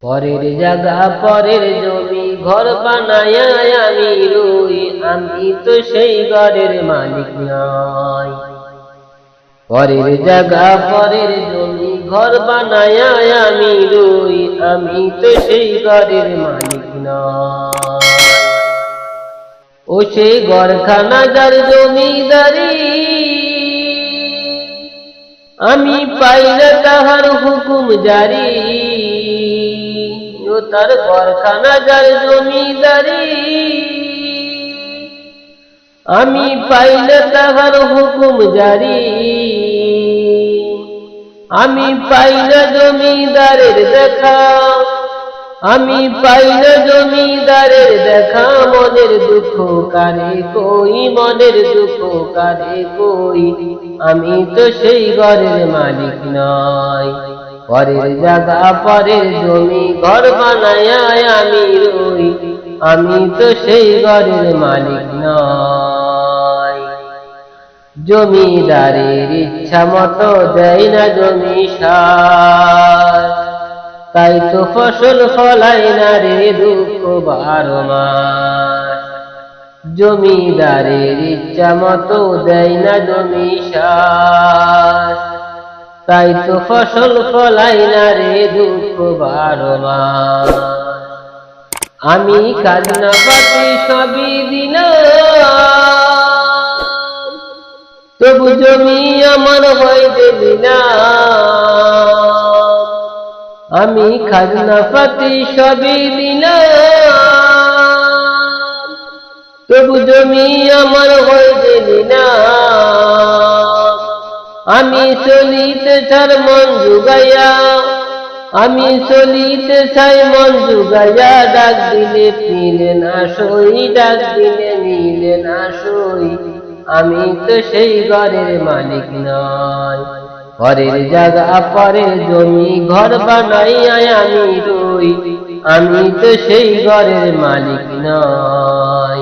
পরের জায়গা পরের জমি ঘর বানায় আমি রই, আমি তো সেই ঘরের মালিক নই। পরের জায়গা পরের জমি ঘর বানায় আমি রই, আমি তো সেই ঘরের মালিক নই। ও সেই ঘরখানা যার জমিদারি, আমি পাই না তাহার হুকুম জারি। ও তার ঘরখানা যার জমিদারি, আমি পাই না তাহার হুকুম জারি। আমি পাই না জমিদারের দেখা, আমি পাই না জমিদারের দেখা। মনের দুঃখ কারে কই, মনের দুঃখ কারে কই, আমি তো সেই ঘরের মালিক নই। পরের জায়গা পরের জমি ঘর বানায় আমি রই, আমি তো সেই ঘরের মালিক নই। জমিদারের ইচ্ছা মতো দেয় না জমি সার, তাই তো ফসল ফলায় না রে দুঃখ 12 মাস। জমিদারের ইচ্ছা মতো দেয় না জমি সার, তাই তো ফসল ফলায় না রে দুঃখ 12 মাস। আমি খাজনা পাতি সবই দিলাম, তবু জমি আমার হইতে দিলাম। আমি খাজনা পাতি সবই দিলাম, তবু জমি আমার হইতে দিলাম। আমি চলিতে চার মন জুগাইয়া, আমি চলিতে চাই মন জুগাইয়া। ডাক দিলে মিলে না সই, ডাক দিলে মিলে না সই, আমি তো সেই ঘরের মালিক নই। পরের জায়গা পরের জমি ঘর বানাইয়া আমি রই, আমি তো সেই ঘরের মালিক নই।